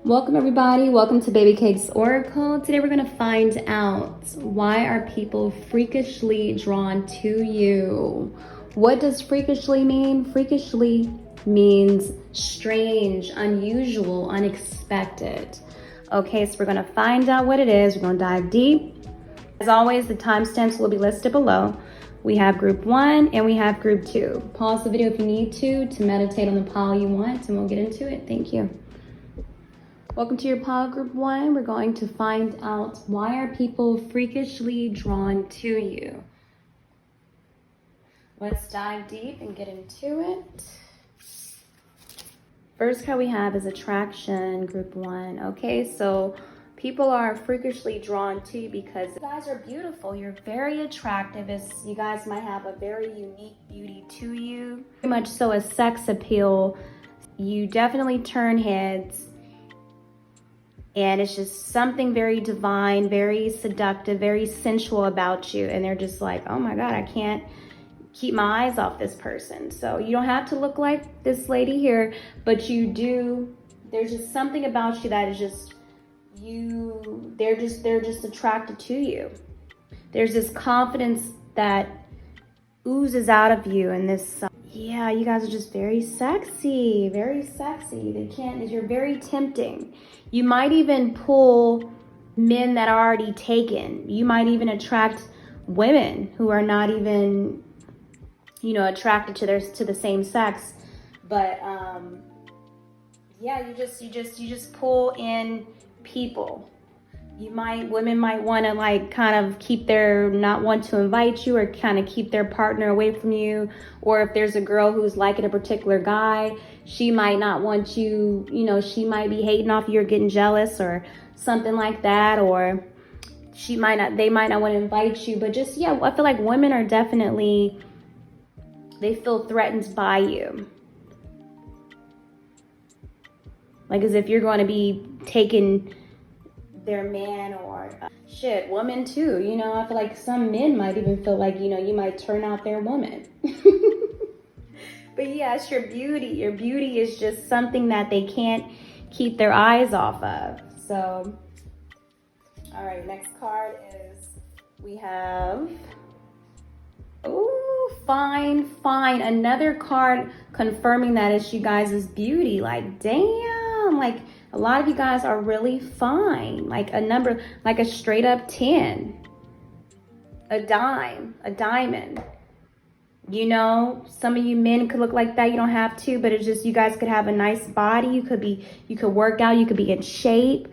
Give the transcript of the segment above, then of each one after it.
Welcome everybody, welcome to Babycakes Oracle. Today we're gonna find out, why are people freakishly drawn to you? What does freakishly mean? Freakishly means strange, unusual, unexpected. Okay, so we're gonna find out what it is. We're gonna dive deep. As always, the timestamps will be listed below. We have group 1 and we have group 2. Pause the video if you need to meditate on the pile you want, and we'll get into it. Thank you. Welcome to your pile group 1. We're going to find out, why are people freakishly drawn to you? Let's dive deep and get into it. First card we have is attraction, group 1. Okay, so people are freakishly drawn to you because you guys are beautiful. You're very attractive. You guys might have a very unique beauty to you. Pretty much so a sex appeal. You definitely turn heads. And it's just something very divine, very seductive, very sensual about you. And they're just like, oh my God, I can't keep my eyes off this person. So you don't have to look like this lady here, but you do. There's just something about you that is just, they're just attracted to you. There's this confidence that oozes out of you, and this, yeah, you guys are just very sexy, very sexy. You're very tempting. You might even pull men that are already taken. You might even attract women who are not even, attracted to the same sex. But yeah, you just pull in people. Women might want to not want to invite you, or kind of keep their partner away from you. Or if there's a girl who's liking a particular guy, she might not want you, she might be hating off you or getting jealous or something like that. Or they might not want to invite you. But just, yeah, I feel like women are definitely, they feel threatened by you. Like as if you're going to be taking their man, or women too. I feel like some men might even feel like, you might turn out their woman. But yeah, it's your beauty. Your beauty is just something that they can't keep their eyes off of. So, all right, next card is, we have, oh, fine. Another card confirming that it's you guys' beauty. Like, damn, like, a lot of you guys are really fine. Like a number, like a straight up 10, a dime, a diamond. Some of you men could look like that. You don't have to, but it's just, you guys could have a nice body. You could work out. You could be in shape.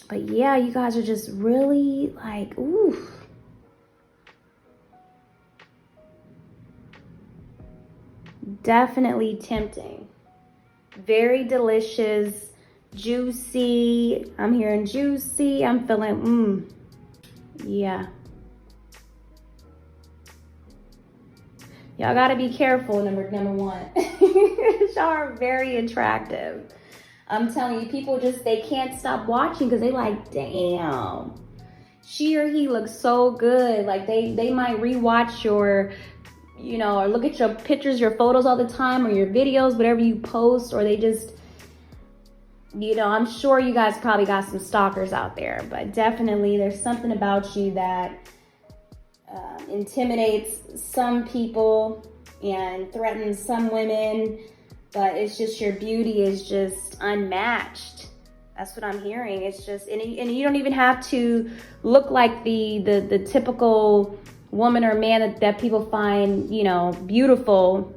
But yeah, you guys are just really like, ooh. Definitely tempting. Very delicious, juicy. I'm hearing juicy. I'm feeling, yeah. Y'all gotta be careful, number 1. Y'all are very attractive. I'm telling you, people they can't stop watching because they like, damn, she or he looks so good. Like they might rewatch your, or look at your pictures, your photos all the time, or your videos, whatever you post, or they just, I'm sure you guys probably got some stalkers out there, but definitely there's something about you that intimidates some people and threatens some women, but it's just, your beauty is just unmatched. That's what I'm hearing. It's just, and you don't even have to look like the typical woman or man that people find, beautiful,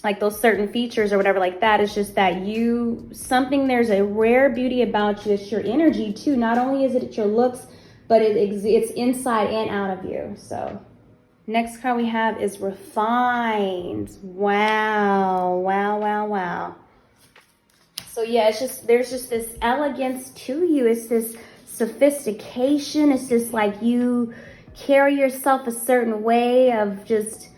like those certain features or whatever like that. It's just that there's a rare beauty about you. It's your energy too. Not only is it your looks, but it's inside and out of you. So next card we have is refined. Wow. So yeah, there's just this elegance to you. It's this sophistication. It's just like you carry yourself a certain way of just,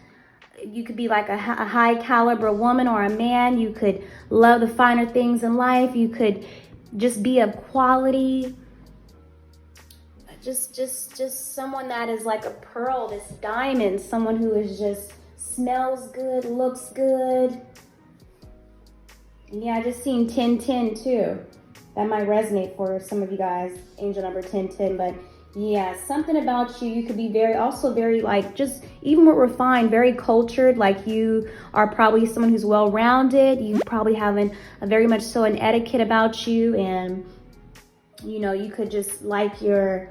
you could be like a high caliber woman or a man. You could love the finer things in life. You could just be of quality. Just someone that is like a pearl, this diamond, someone who is just smells good, looks good. Yeah, I just seen 1010 too. That might resonate for some of you guys, angel number 1010. But yeah, something about you, you could be also very like, just even more refined, very cultured. Like you are probably someone who's well-rounded. You probably have a very much so an etiquette about you. And, you know, you could just like your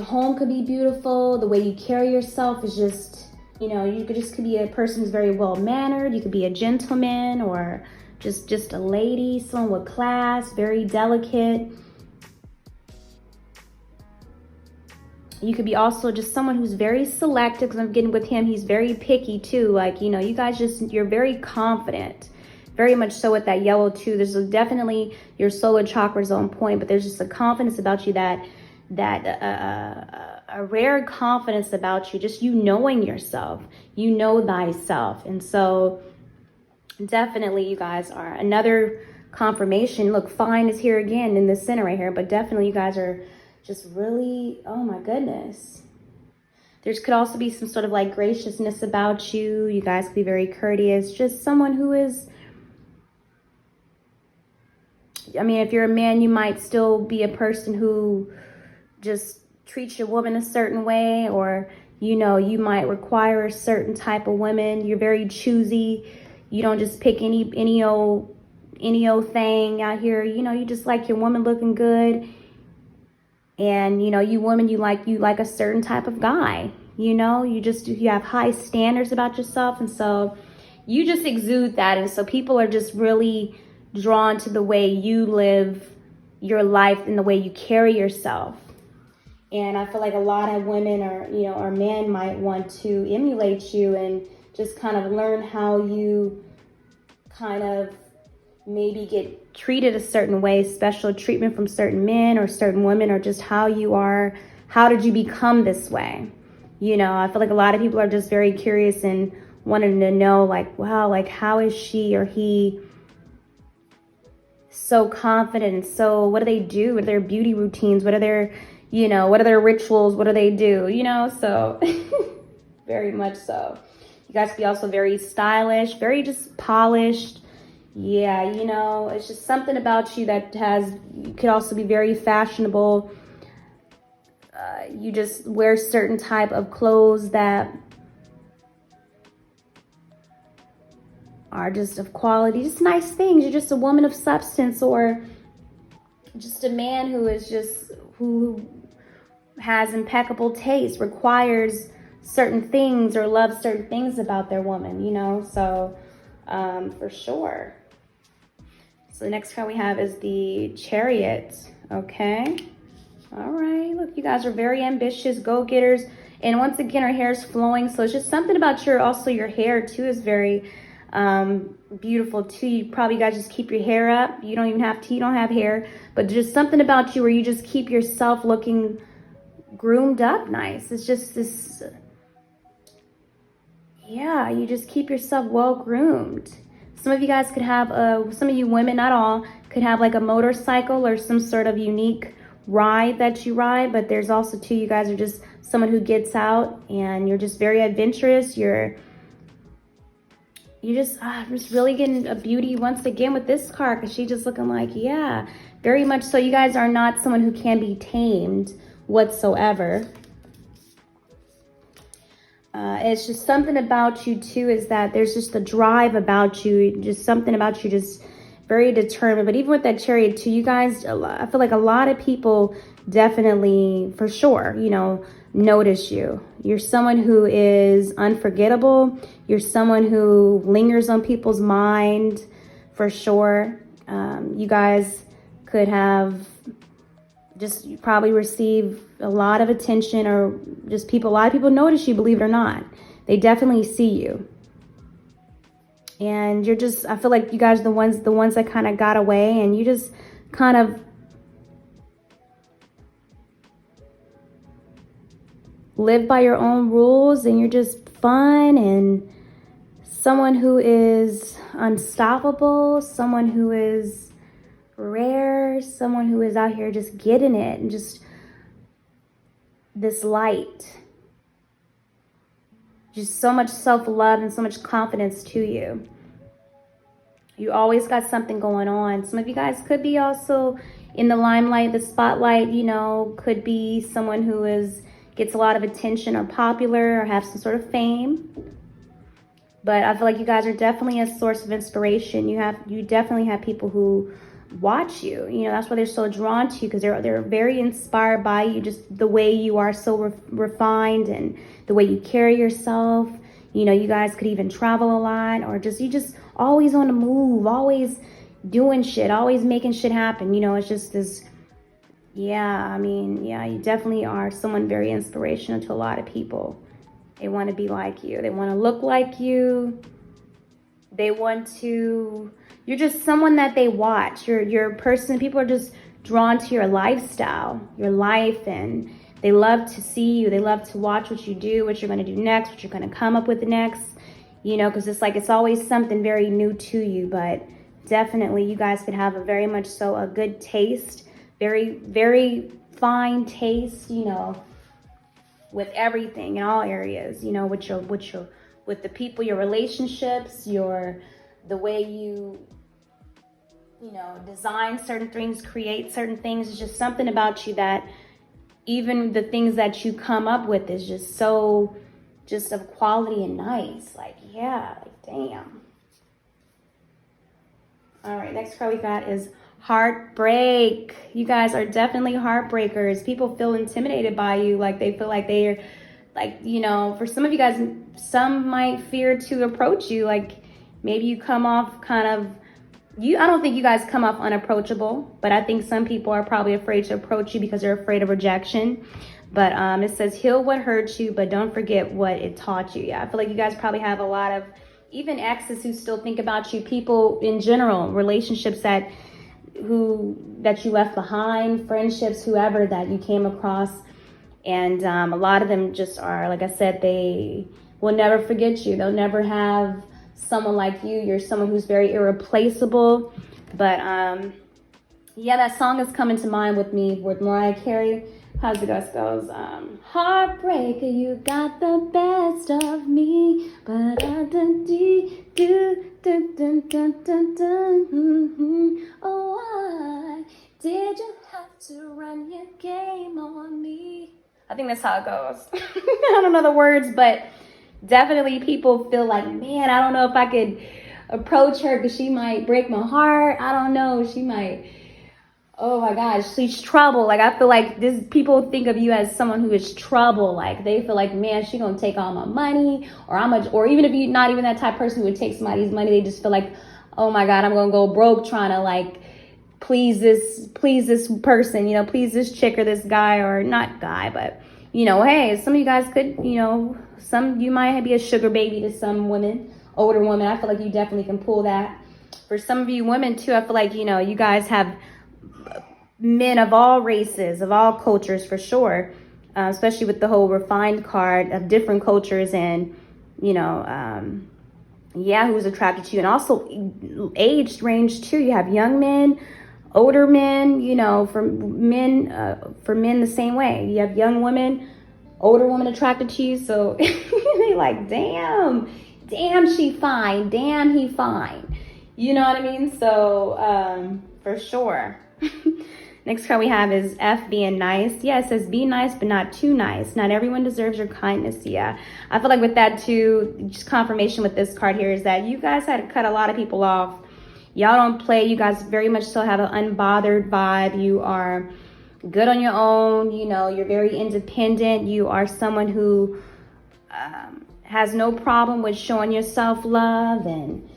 home could be beautiful. The way you carry yourself is just, you know, you could be a person who's very well mannered. You could be a gentleman or just a lady, someone with class, very delicate. You could be also just someone who's very selective, because I'm getting with him, he's very picky too. Like, you know, you guys you're very confident, very much so with that yellow too. There's definitely your solar chakra's on point, but there's just a confidence about you that a rare confidence about you, just you knowing yourself, you know thyself. And so definitely you guys are another confirmation. Look, fine is here again in the center right here, but definitely you guys are just really, oh my goodness. There could also be some sort of like graciousness about you. You guys could be very courteous. Just someone who is, I mean, if you're a man, you might still be a person who just treats your woman a certain way, or, you know, you might require a certain type of woman. You're very choosy. You don't just pick any old thing out here. You know, you just like your woman looking good. And, you know, you women, you like a certain type of guy, you know, you have high standards about yourself. And so you just exude that. And so people are just really drawn to the way you live your life and the way you carry yourself. And I feel like a lot of women or men might want to emulate you and just kind of learn how you kind of maybe get treated a certain way, special treatment from certain men or certain women, or just how you are, how did you become this way? You know, I feel like a lot of people are just very curious and wanting to know, like, wow, like how is she or he so confident? And so what do they do? What are their beauty routines? What are their, you know, what are their rituals? What do they do? You know, so very much so. You guys could be also very stylish, very just polished. Yeah, you know, it's just something about you that you could also be very fashionable. You just wear certain type of clothes that are just of quality, just nice things. You're just a woman of substance, or just a man who has impeccable taste, requires certain things or loves certain things about their woman, you know, so for sure. So the next card we have is the Chariot. Okay. All right. Look, you guys are very ambitious, go-getters. And once again, our hair is flowing. So it's just something about your hair too is very beautiful too. You guys just keep your hair up. You don't have hair, but just something about you where you just keep yourself looking groomed up nice. It's just this, yeah, you just keep yourself well groomed. Some of you guys could have, some of you women, not all, could have like a motorcycle or some sort of unique ride that you ride. But there's also too, you guys are just someone who gets out and you're just very adventurous. I'm just really getting a beauty once again with this card, because she's just looking like, yeah, very much so. You guys are not someone who can be tamed whatsoever. It's just something about you too, is that there's just a drive about you, just something about you, just very determined. But even with that Chariot too, you guys, I feel like a lot of people definitely, for sure, you know, notice you. You're someone who is unforgettable. You're someone who lingers on people's mind, for sure. You guys could have you probably receive a lot of attention, or just a lot of people notice you, believe it or not. They definitely see you. And I feel like you guys are the ones that kind of got away, and you just kind of live by your own rules, and you're just fun and someone who is unstoppable, someone who is rare, someone who is out here just getting it, and just this light, just so much self-love and so much confidence to you. You always got something going on. Some of you guys could be also in the limelight, the spotlight, you know, could be someone who gets a lot of attention or popular or have some sort of fame. But I feel like you guys are definitely a source of inspiration. You definitely have people who watch you. You know, that's why they're so drawn to you, because they're very inspired by you, just the way you are so refined and the way you carry yourself. You know, you guys could even travel a lot, or you just always on the move, always doing shit, always making shit happen. You know, it's just this, yeah, I mean, yeah, you definitely are someone very inspirational to a lot of people. They want to be like you. They want to look like you. They want to, you're just someone that they watch. You're a person, people are just drawn to your lifestyle, your life, and they love to see you. They love to watch what you do, what you're going to do next, what you're going to come up with next, you know, because it's like it's always something very new to you. But definitely you guys could have a very much so a good taste, very, very fine taste, you know, with everything in all areas, you know, with the people, your relationships, the way you know, design certain things, create certain things. It's just something about you that even the things that you come up with is just so just of quality and nice. Like, yeah, like, damn. All right, next card we got is heartbreak. You guys are definitely heartbreakers. People feel intimidated by you. Like, they feel like they're, like, you know, for some of you guys, some might fear to approach you. Like, maybe you come off kind of, I don't think you guys come off unapproachable, but I think some people are probably afraid to approach you because they're afraid of rejection. But it says, heal what hurt you, but don't forget what it taught you. Yeah, I feel like you guys probably have a lot of even exes who still think about you, people in general, relationships that you left behind, friendships, whoever that you came across. And a lot of them just are, like I said, they will never forget you. They'll never have someone like you. You're someone who's very irreplaceable. But yeah, that song is coming to mind with me with Mariah Carey. How's it goes? Heartbreaker, you got the best of me, but I oh, why did you have to run your game on me? I think that's how it goes. I don't know the words, but definitely people feel like, man, I don't know if I could approach her because she might break my heart. I don't know, she might, oh my gosh, she's trouble. Like, I feel like people think of you as someone who is trouble. Like, they feel like, man, she gonna take all my money, or even if you're not even that type of person who would take somebody's money, they just feel like, oh my God, I'm gonna go broke trying to like please this person, you know, please this chick or this guy, or not guy, but you know, hey, some of you guys could, you know, you might be a sugar baby to some women, older women. I feel like you definitely can pull that. For some of you women too, I feel like, you know, you guys have men of all races, of all cultures for sure, especially with the whole refined card of different cultures and, you know, yeah, who's attracted to you. And also age range too. You have young men, older men, you know, for men the same way. You have young women, older women attracted to you. So they like, damn, she fine. Damn, he fine. You know what I mean? So for sure. Next card we have is F, being nice. Yeah, it says be nice, but not too nice. Not everyone deserves your kindness. Yeah, I feel like with that too, just confirmation with this card here is that you guys had to cut a lot of people off. Y'all don't play. You guys very much still have an unbothered vibe. You are good on your own. You know, you're very independent. You are someone who has no problem with showing yourself love and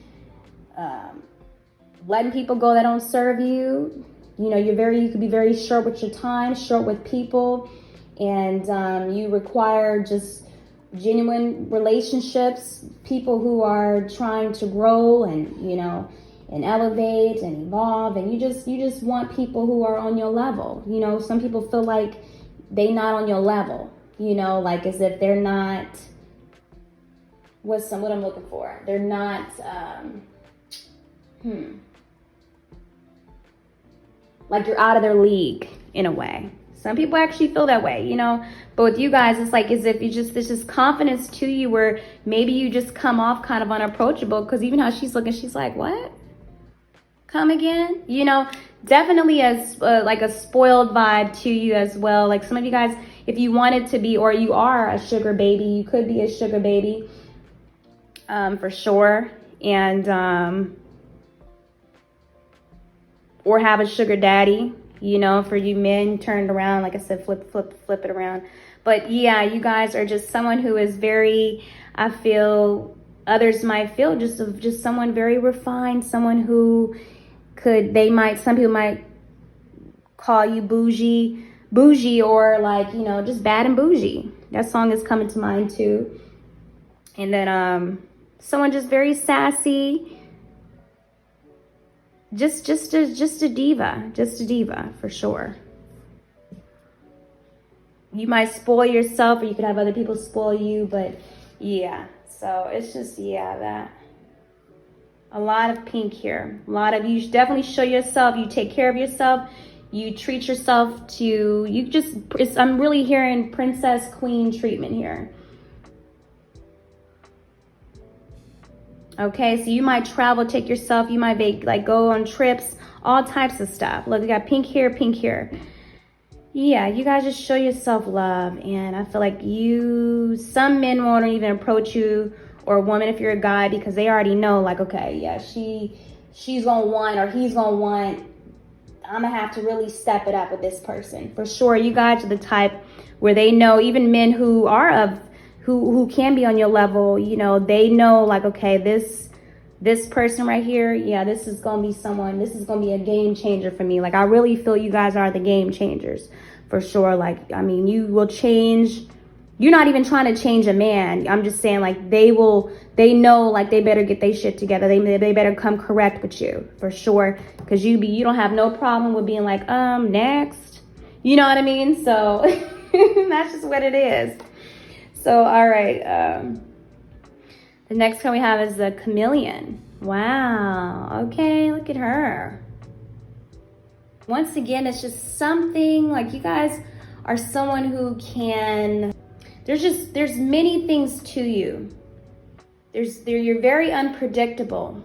letting people go that don't serve you. You know, you could be very short with your time, short with people, and you require just genuine relationships, people who are trying to grow and, you know, and elevate and evolve, and you just want people who are on your level. You know, some people feel like they not on your level, you know, like as if they're not, what I'm looking for. They're not, like you're out of their league in a way. Some people actually feel that way, you know, but with you guys, it's like as if there's just confidence to you where maybe you just come off kind of unapproachable, because even how she's looking, she's like, what? Come again? You know, definitely as like a spoiled vibe to you as well. Like some of you guys, if you wanted to be, or you are a sugar baby, you could be a sugar baby, for sure. And, or have a sugar daddy, you know, for you men, turned around, like I said, flip it around. But yeah, you guys are just someone who is very, I feel, others might feel just someone very refined, someone who some people might call you bougie, or like, you know, just bad and bougie. That song is coming to mind too. And then someone just very sassy, just a diva for sure. You might spoil yourself, or you could have other people spoil you, but yeah. So it's just, yeah, that. A lot of pink here. A lot of, you definitely show yourself, you take care of yourself, you treat yourself I'm really hearing princess queen treatment here. Okay, so you might travel, take yourself, you might like go on trips, all types of stuff. Look, we got pink here. Yeah, you guys just show yourself love, and I feel like some men won't even approach you, or a woman if you're a guy, because they already know, like, okay, yeah, she's gonna want, or he's gonna want, I'm gonna have to really step it up with this person. For sure, you guys are the type where they know, even men who are who can be on your level, you know, they know, like, okay, this person right here, yeah, this is gonna be a game changer for me. Like, I really feel you guys are the game changers, for sure. Like, I mean, you will change. You're not even trying to change a man. I'm just saying, like, they know, like, they better get their shit together. They better come correct with you, for sure. Because you don't have no problem with being like, next. You know what I mean? So that's just what it is. So, all right. The next card we have is the chameleon. Wow. Okay, look at her. Once again, it's just something like you guys are someone who can, there's many things to you. You're very unpredictable.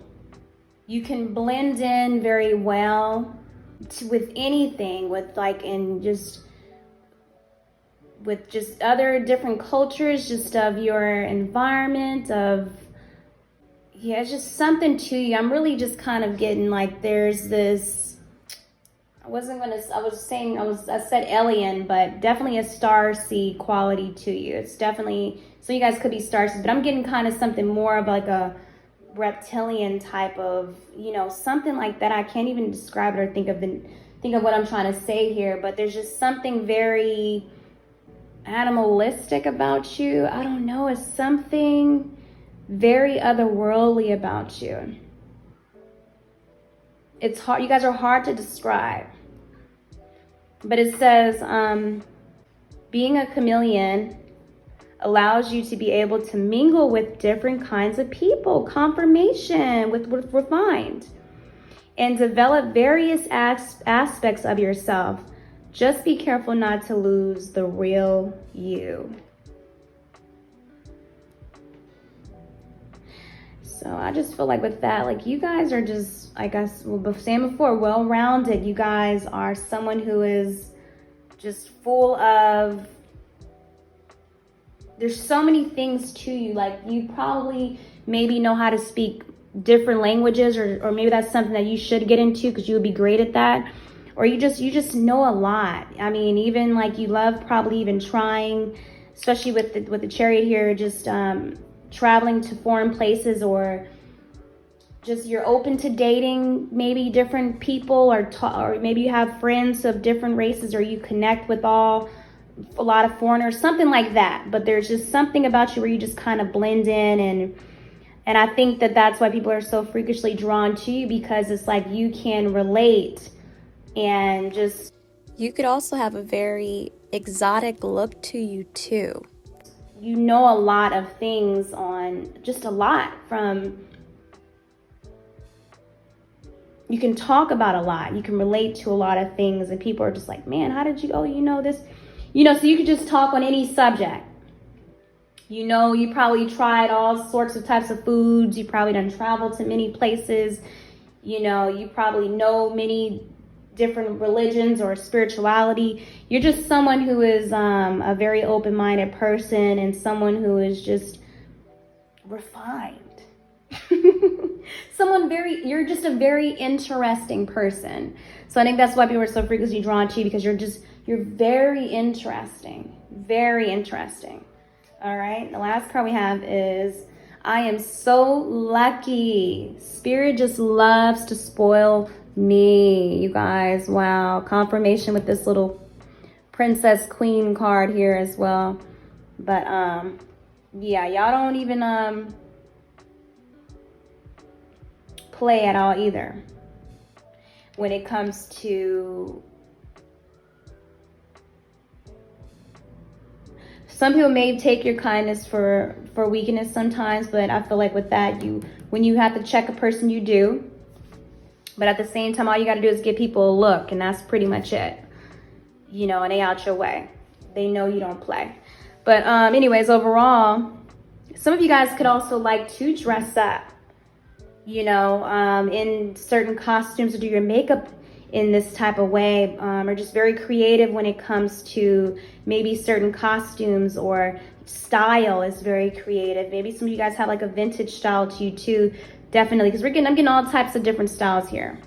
You can blend in very well with anything, with just other different cultures, just of your environment, yeah, it's just something to you. I'm really just kind of getting like there's this, I said alien, but definitely a star seed quality to you. It's definitely, so you guys could be star seeds, but I'm getting kind of something more of like a reptilian type of, you know, something like that. I can't even describe it or think of what I'm trying to say here, but there's just something very animalistic about you. I don't know, it's something very otherworldly about you. It's hard, you guys are hard to describe. But it says, being a chameleon allows you to be able to mingle with different kinds of people, confirmation with refined, and develop various aspects of yourself. Just be careful not to lose the real you. So I just feel like with that, like you guys are just, like I was saying before, well-rounded. You guys are someone who is just full of, there's so many things to you. Like you probably maybe know how to speak different languages, or maybe that's something that you should get into because you would be great at that. Or you just know a lot. I mean, even like you love probably even trying, especially with the chariot here, just traveling to foreign places, or just you're open to dating maybe different people, or maybe you have friends of different races, or you connect with a lot of foreigners, something like that. But there's just something about you where you just kind of blend in, and I think that's why people are so freakishly drawn to you, because it's like you can relate. And just, you could also have a very exotic look to you too. You know a lot of things just a lot you can talk about a lot. You can relate to a lot of things, and people are just like, man, how did you, you know this? You know, so you could just talk on any subject. You know, you probably tried all sorts of types of foods. You probably done traveled to many places. You know, you probably know many different religions or spirituality. You're just someone who is a very open-minded person and someone who is just refined. You're just a very interesting person. So I think that's why people are so freakishly drawn to you, because you're very interesting. Very interesting. All right. The last card we have is, I am so lucky. Spirit just loves to spoil me, you guys. Wow. Confirmation with this little princess queen card here as well. But yeah, y'all don't even play at all either when it comes to, some people may take your kindness for weakness sometimes, but I feel like with that, when you have to check a person, you do. But at the same time, all you got to do is give people a look, and that's pretty much it. You know, and they out your way. They know you don't play. But anyways, overall, some of you guys could also like to dress up, you know, in certain costumes, or do your makeup in this type of way, or just very creative when it comes to maybe certain costumes, or style is very creative. Maybe some of you guys have like a vintage style to you too, definitely, because I'm getting all types of different styles here.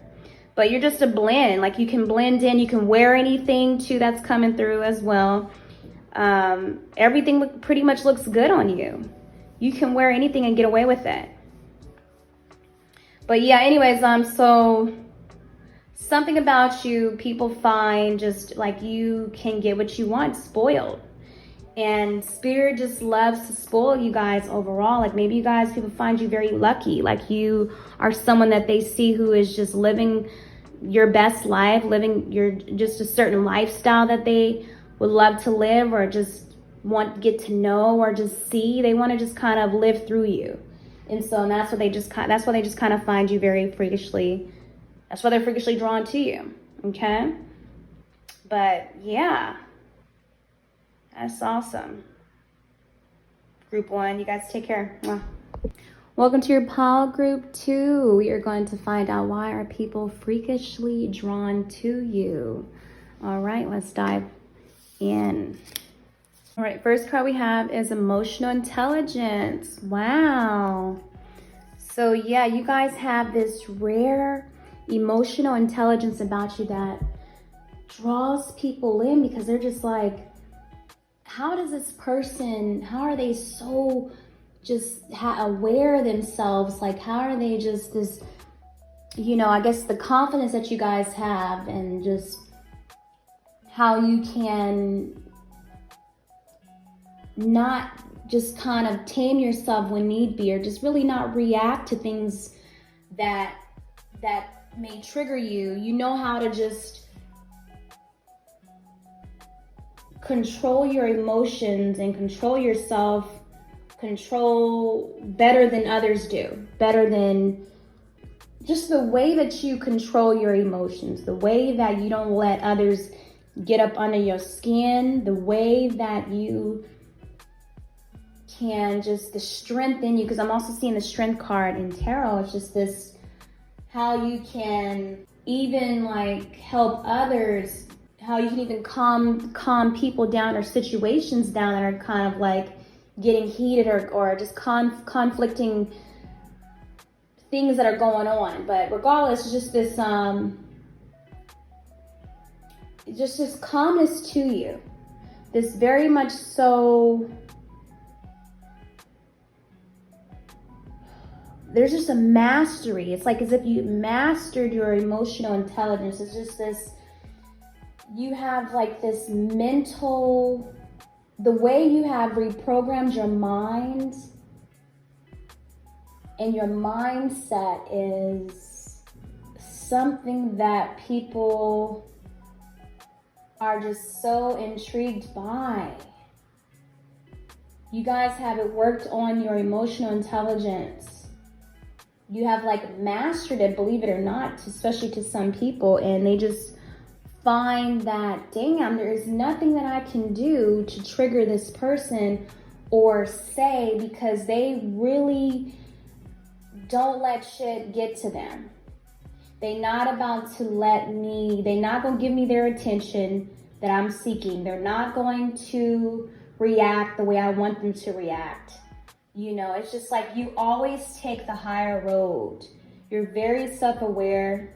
But you're just a blend, like you can blend in, you can wear anything too, that's coming through as well. Everything pretty much looks good on you. You can wear anything and get away with it. But yeah, anyways, so something about you, people find just like you can get what you want, spoiled. And Spirit just loves to spoil you guys overall. Like maybe you guys, people find you very lucky. Like you are someone that they see who is just living your best life, living just a certain lifestyle that they would love to live, or just want to get to know, or just see. They want to just kind of live through you. And so that's why they just kind of find you very freakishly. That's why they're freakishly drawn to you. Okay? But yeah. That's awesome. Group 1, you guys take care. Mwah. Welcome to your pile group 2. We are going to find out, why are people freakishly drawn to you? All right, let's dive in. All right, first card we have is emotional intelligence. Wow. So yeah, you guys have this rare emotional intelligence about you that draws people in, because they're just like, how does this person, how are they so just aware of themselves? Like, how are they just this, you know, I guess the confidence that you guys have, and just how you can not just kind of tame yourself when need be, or just really not react to things that may trigger you. You know how to just control your emotions and control yourself, control better than others do, better than just the way that you control your emotions, the way that you don't let others get up under your skin, the way that you can just, the strength in you, because I'm also seeing the strength card in tarot. It's just this, how you can even like help others, how you can even calm people down, or situations down that are kind of like getting heated, or just conflicting things that are going on. But regardless, it's just this just this calmness to you, this very much so, there's just a mastery. It's like as if you mastered your emotional intelligence. It's just this, you have like this mental, the way you have reprogrammed your mind, and your mindset is something that people are just so intrigued by. You guys have it worked on your emotional intelligence. You have like mastered it, believe it or not, especially to some people, and they just find that, damn, there is nothing that I can do to trigger this person or say, because they really don't let shit get to them. They're not about to they're not going to give me their attention that I'm seeking. They're not going to react the way I want them to react. You know, it's just like you always take the higher road. You're very self-aware.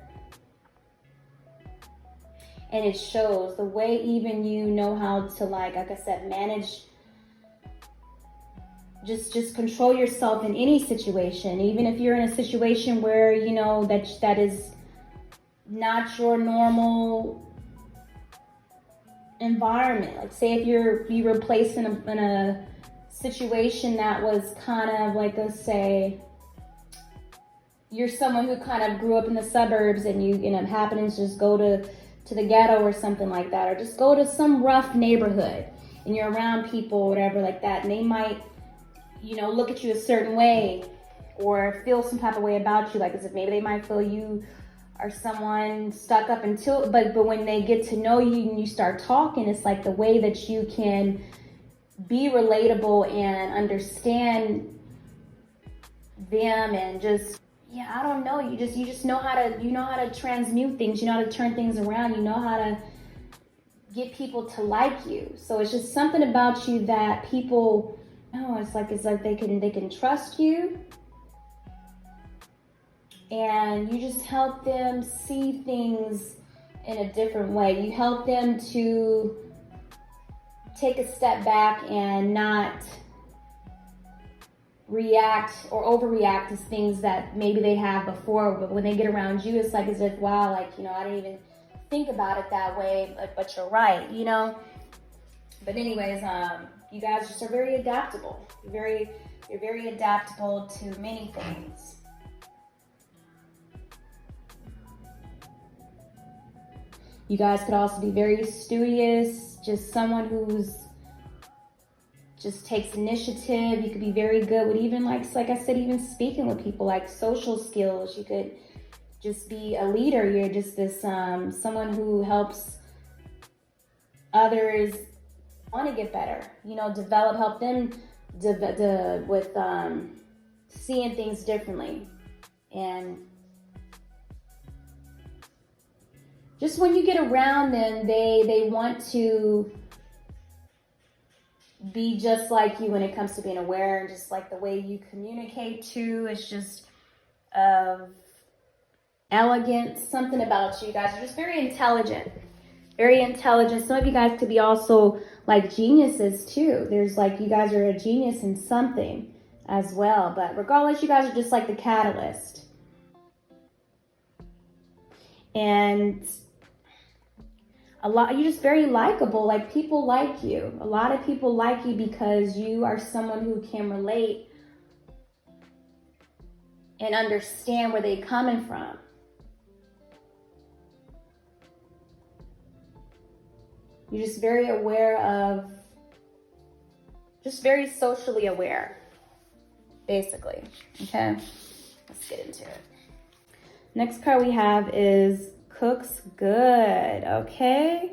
And it shows the way even you know how to, like I said, manage, just control yourself in any situation. Even if you're in a situation where, you know, that is not your normal environment. Like say if you were placed in a situation that was kind of like, let's say you're someone who kind of grew up in the suburbs and you end up happening to just go to the ghetto or something like that, or just go to some rough neighborhood and you're around people or whatever like that, and they might, you know, look at you a certain way or feel some type of way about you, like as if maybe they might feel you are someone stuck up until, but when they get to know you and you start talking, it's like the way that you can be relatable and understand them, and just, yeah, I don't know, you just know how to transmute things, you know how to turn things around, you know how to get people to like you. So it's just something about you that people, oh, it's like they can trust you, and you just help them see things in a different way. You help them to take a step back and not react or overreact to things that maybe they have before, but when they get around you, it's like as if, wow, like, you know, I didn't even think about it that way, but you're right, you know. But anyways, you guys just are very adaptable. You're very adaptable to many things. You guys could also be very studious, just someone who's just takes initiative. You could be very good with even like I said, even speaking with people, like social skills. You could just be a leader. You're just this someone who helps others want to get better, you know, help them with seeing things differently. And just when you get around them, they want to be just like you when it comes to being aware, and just like the way you communicate too. It's just elegant, something about you guys are just very intelligent. Some of you guys could be also like geniuses too. There's like, you guys are a genius in something as well, but regardless, you guys are just like the catalyst. And you're just very likable. Like people like you. A lot of people like you because you are someone who can relate and understand where they're coming from. You're just very aware of, just very socially aware, basically. Okay, let's get into it. Next card we have is cooks good, okay?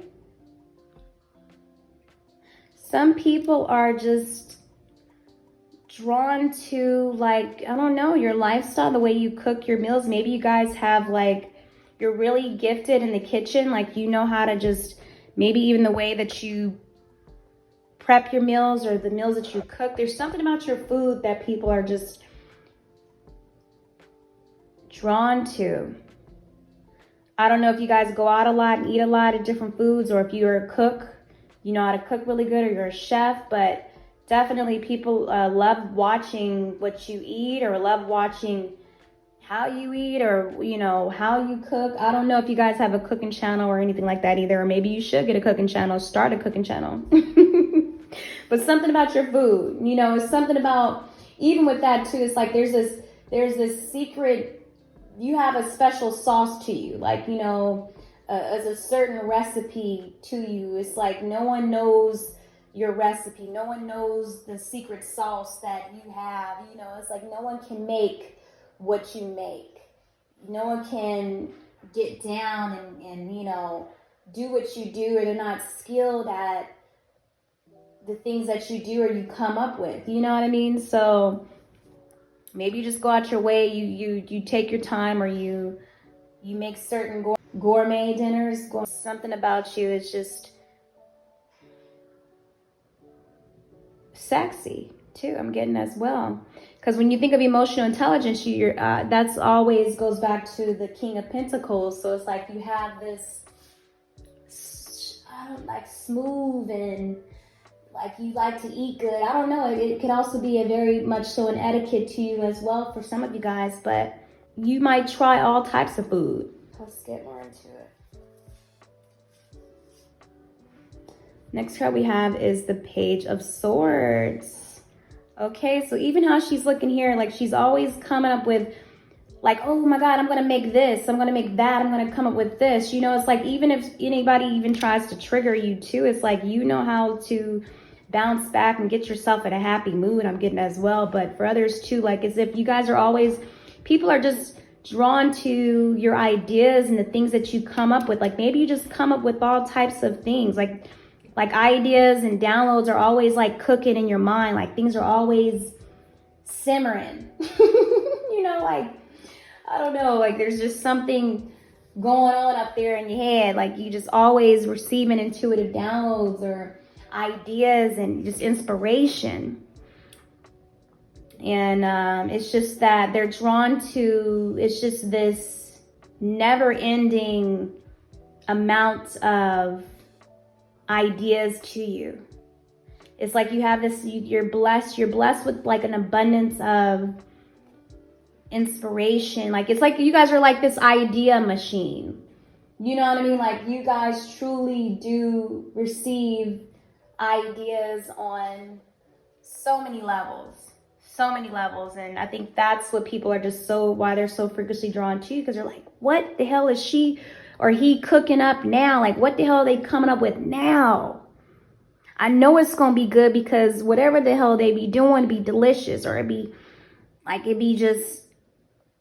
Some people are just drawn to, like, I don't know, your lifestyle, the way you cook your meals. Maybe you guys have like, you're really gifted in the kitchen, like you know how to just, maybe even the way that you prep your meals or the meals that you cook. There's something about your food that people are just drawn to. I don't know if you guys go out a lot and eat a lot of different foods, or if you're a cook, you know how to cook really good, or you're a chef, but definitely people love watching what you eat, or love watching how you eat, or, you know, how you cook. I don't know if you guys have a cooking channel or anything like that either, or maybe you should get a cooking channel, start a cooking channel. But something about your food, you know, it's something about, even with that too, it's like there's this secret, you have a special sauce to you, like, you know, as a certain recipe to you. It's like no one knows your recipe, no one knows the secret sauce that you have, you know. It's like no one can make what you make, no one can get down and you know, do what you do, or they're not skilled at the things that you do or you come up with, you know what I mean? So maybe you just go out your way, you take your time, or you You make certain gourmet dinners. Something about you is just sexy too. I'm getting as well. Because when you think of emotional intelligence, that's always goes back to the King of Pentacles. So it's like you have this, like smooth and like you like to eat good. I don't know. It could also be a very much so an etiquette to you as well for some of you guys. But you might try all types of food. Let's get more into it. Next card we have is the Page of Swords. Okay, so even how she's looking here, like she's always coming up with like, oh my God, I'm gonna make this, I'm gonna make that, I'm gonna come up with this. You know, it's like even if anybody even tries to trigger you too, it's like you know how to bounce back and get yourself in a happy mood. I'm getting as well. But for others too, like as if you guys are always, people are just drawn to your ideas and the things that you come up with. Like maybe you just come up with all types of things, like ideas and downloads are always like cooking in your mind. Like things are always simmering. You know, like, I don't know, like there's just something going on up there in your head. Like you just always receiving intuitive downloads or ideas and just inspiration. And it's just that they're drawn to, it's just this never ending amount of ideas to you. It's like you have this, you're blessed with like an abundance of inspiration. Like it's like you guys are like this idea machine. You know what I mean? Like you guys truly do receive ideas on so many levels. And I think that's what people are just why they're so freakishly drawn to, because they're like, what the hell is she or he cooking up now? Like, what the hell are they coming up with now? I know it's going to be good because whatever the hell they be doing be delicious, or it'd be just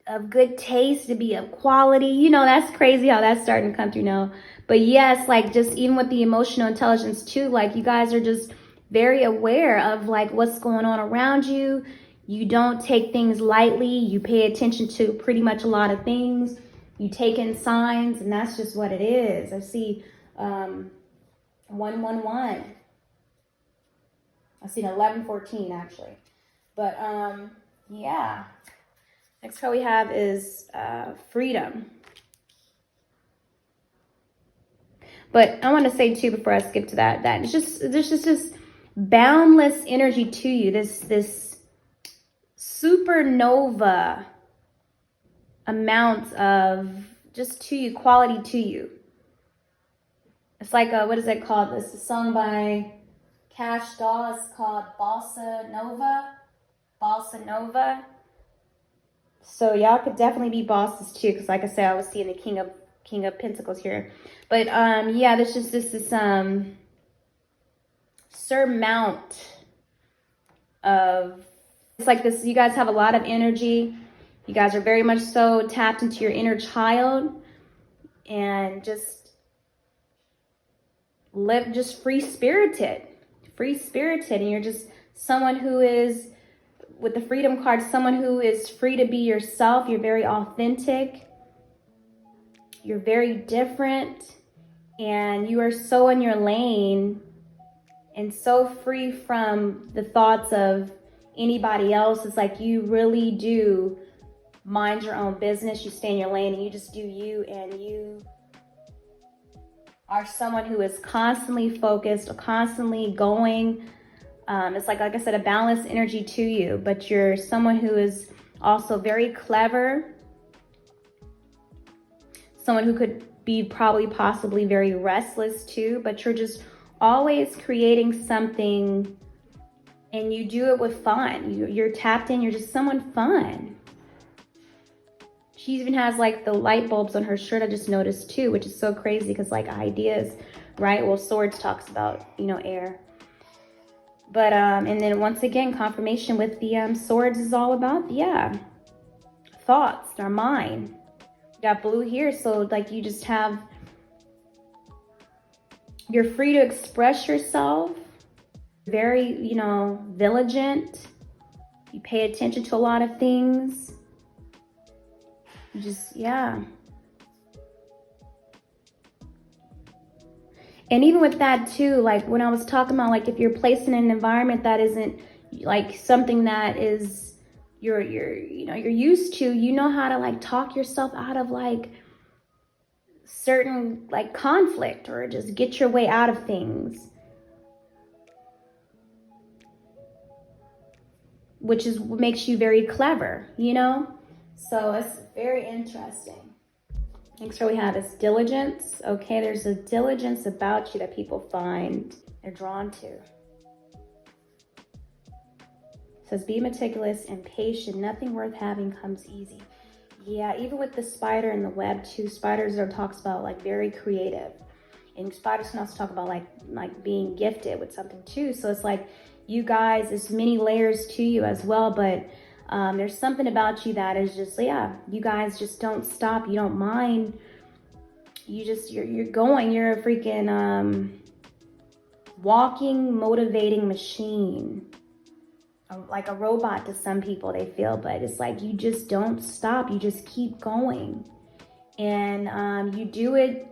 of good taste, to be of quality. You know, that's crazy how that's starting to come through now. But yes, like just even with the emotional intelligence too, like you guys are just very aware of like what's going on around you. You don't take things lightly. You pay attention to pretty much a lot of things. You take in signs, and that's just what it is. I see 111. I see 1114 actually. But yeah. Next card we have is freedom. But I want to say too, before I skip to that it's just there's just boundless energy to you. This supernova amount of just to you, quality to you. It's like what is it called? This is sung by Cash Doll. It's called Bossa Nova. So y'all could definitely be bosses too, because like I said, I was seeing the King of Pentacles here. But yeah, there's just this surmount of, it's like this, you guys have a lot of energy. You guys are very much so tapped into your inner child and just live just free-spirited. And you're just someone who is, with the freedom card, someone who is free to be yourself. You're very authentic. You're very different. And you are so in your lane and so free from the thoughts of anybody else. It's like you really do mind your own business. You stay in your lane and you just do you, and you are someone who is constantly focused or constantly going. It's like I said, a balanced energy to you, but you're someone who is also very clever. Someone who could be possibly very restless too, but you're just always creating something, and you do it with fun. You're tapped in, you're just someone fun. She even has like the light bulbs on her shirt, I just noticed too, which is so crazy because like ideas, right? Well, swords talks about, you know, air. But, and then once again, confirmation with the swords is all about, yeah, thoughts, our mind. You got blue here, so like you just have, you're free to express yourself. Very, you know, vigilant. You pay attention to a lot of things. You just, yeah. And even with that too, like when I was talking about, like if you're placed in an environment that isn't like something that is you're used to, you know how to like talk yourself out of like certain like conflict, or just get your way out of things, which is what makes you very clever, you know? So it's very interesting. Next we have is diligence. Okay, there's a diligence about you that people find they're drawn to. It says, be meticulous and patient. Nothing worth having comes easy. Yeah, even with the spider and the web too. Spiders are talks about like very creative. And spiders can also talk about like being gifted with something too. So it's like you guys, there's many layers to you as well, but there's something about you that is just, yeah, you guys just don't stop. You don't mind. You're going. You're a freaking walking, motivating machine. Like a robot to some people, they feel, but it's like you just don't stop. You just keep going. And you do it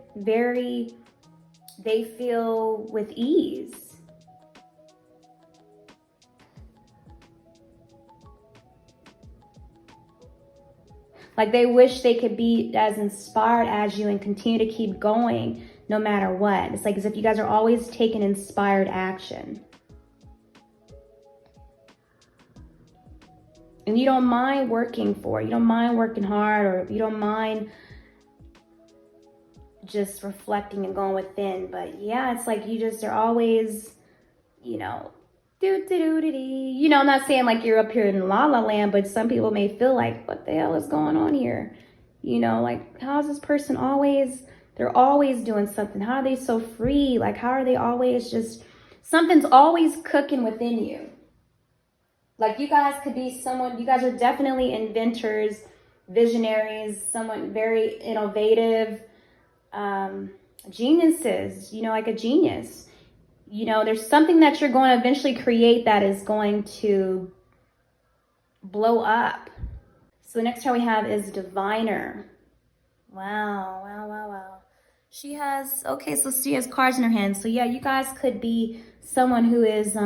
they feel with ease. Like they wish they could be as inspired as you and continue to keep going no matter what. It's like as if you guys are always taking inspired action. And you don't mind working for it. You don't mind working hard, or you don't mind just reflecting and going within. But yeah, it's like you just are always, you know, I'm not saying like you're up here in La La Land, but some people may feel like, what the hell is going on here? You know, like, how is this person they're always doing something. How are they so free? Like, how are they always something's always cooking within you. Like you guys could be you guys are definitely inventors, visionaries, someone very innovative, geniuses, like a genius. There's something that you're going to eventually create that is going to blow up. So the next card we have is Diviner. Wow. She has cards in her hand. So yeah, you guys could be someone who is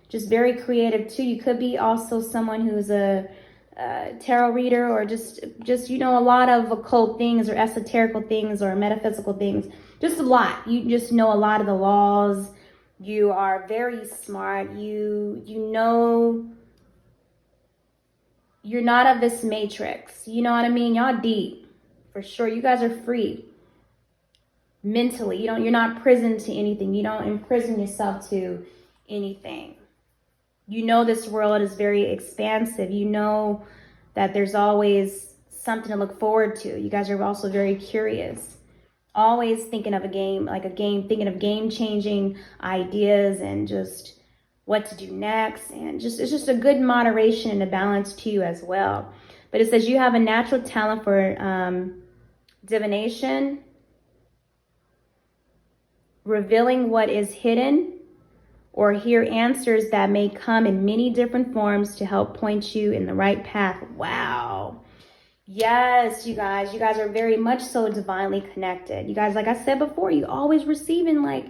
just very creative too. You could be also someone who's a tarot reader, or just a lot of occult things or esoterical things or metaphysical things. Just a lot. You just know a lot of the laws. You are very smart. You know you're not of this matrix. You know what I mean? Y'all deep. For sure. You guys are free. Mentally. You're not prisoned to anything. You don't imprison yourself to anything. You know this world is very expansive. You know that there's always something to look forward to. You guys are also very curious. Always thinking of thinking of game-changing ideas and just what to do next. And it's just a good moderation and a balance to you as well. But it says you have a natural talent for divination, revealing what is hidden, or hear answers that may come in many different forms to help point you in the right path. Wow. Yes, you guys are very much so divinely connected. You guys, like I said before, you always receiving like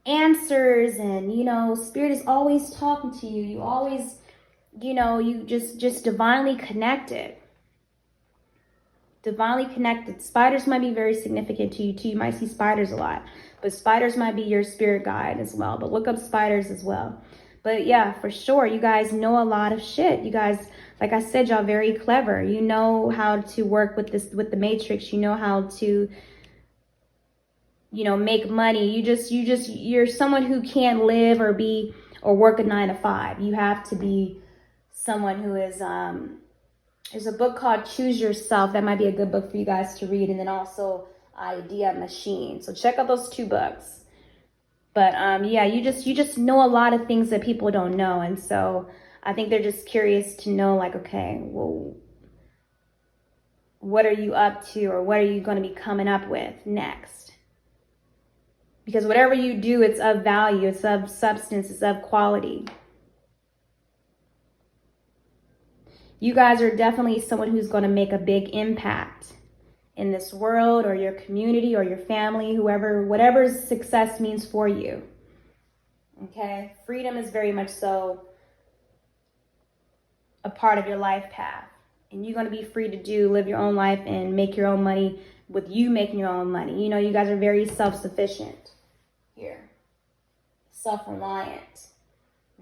answers, and spirit is always talking to you. You always, you just divinely connected. Divinely connected. Spiders might be very significant to you too. You might see spiders a lot, but spiders might be your spirit guide as well. But look up spiders as well. But yeah, for sure, you guys know a lot of shit. You guys, like I said, y'all very clever. You know how to work with the matrix. You know how to, make money. You're someone who can't live or work a 9 to 5. You have to be someone who is, there's a book called Choose Yourself. That might be a good book for you guys to read. And then also Idea Machine. So check out those 2 books. But yeah, you just know a lot of things that people don't know. And so I think they're just curious to know, like, okay, well, what are you up to, or what are you going to be coming up with next? Because whatever you do, it's of value, it's of substance, it's of quality. You guys are definitely someone who's going to make a big impact in this world, or your community, or your family, whatever success means for you. Okay? Freedom is very much so a part of your life path. And you're going to be free to live your own life and make your own money with you making your own money. You know, you guys are very self-sufficient here. Self-reliant.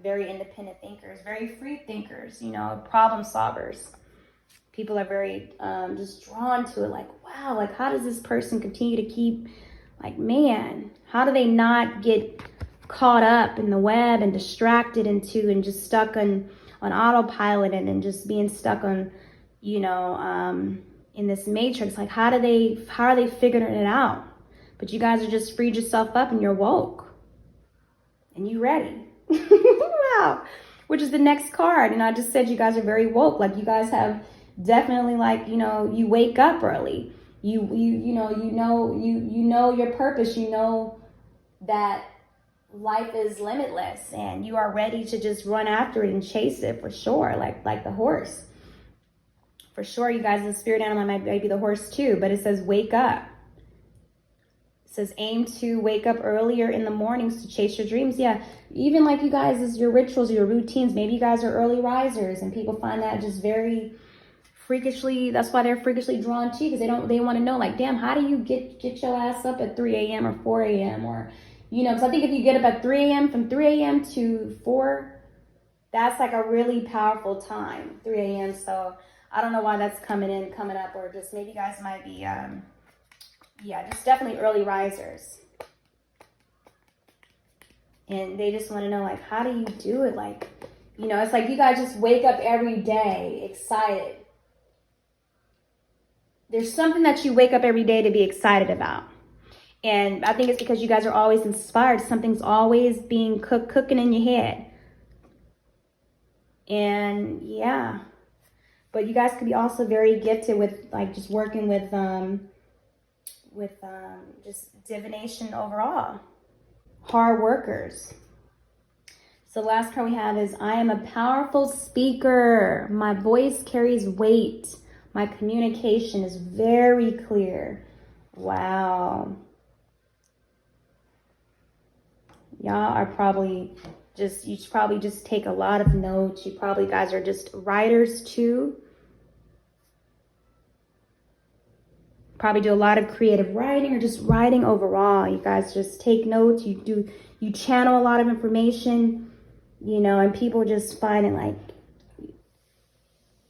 Very independent thinkers. Very free thinkers. You know, problem solvers. People are very just drawn to it. Like, wow, like how does this person continue to keep, like, man, how do they not get caught up in the web and distracted into and just stuck on autopilot and just being stuck on, you know, in this matrix? Like, how are they figuring it out? But you guys are just freed yourself up and you're woke and you ready. Wow. Which is the next card. And I just said you guys are very woke. Like, you guys have definitely, like, you know, you wake up early. You know your purpose. You know that life is limitless and you are ready to just run after it and chase it, for sure. Like the horse. For sure, you guys, the spirit animal might be the horse too, but it says wake up. It says aim to wake up earlier in the mornings to chase your dreams. Yeah, even like you guys, is your rituals, your routines. Maybe you guys are early risers and people find that just very freakishly, that's why they're freakishly drawn to you, because they want to know, like, damn, how do you get your ass up at 3 a.m. or 4 a.m. or, you know, because I think if you get up at 3 a.m., from 3 a.m. to 4, that's like a really powerful time, 3 a.m. So I don't know why that's coming up, or just maybe you guys might be, yeah, just definitely early risers. And they just want to know, like, how do you do it? Like, you know, it's like you guys just wake up every day excited. There's something that you wake up every day to be excited about. And I think it's because you guys are always inspired. Something's always being cooking in your head. And yeah. But you guys could be also very gifted with, like, just working with just divination overall. Hard workers. So the last card we have is, I am a powerful speaker. My voice carries weight. My communication is very clear. Wow. Y'all are probably you probably just take a lot of notes. You probably guys are just writers too. Probably do a lot of creative writing, or just writing overall. You guys just take notes. You channel a lot of information, you know, and people just find it like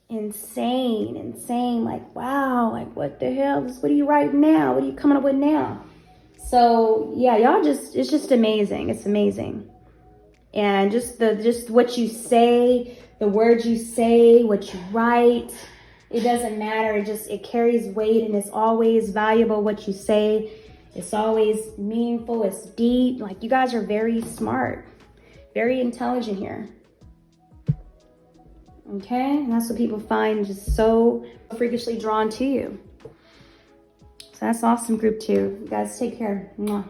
insane, like, wow, like, what the hell, what are you writing now? What are you coming up with now? So yeah, y'all it's just amazing. It's amazing. And just what you say, the words you say, what you write, it doesn't matter. It carries weight, and it's always valuable what you say. It's always meaningful. It's deep. Like, you guys are very smart, very intelligent here. Okay, and that's what people find just so freakishly drawn to you. So that's awesome, group 2. You guys take care. Mwah.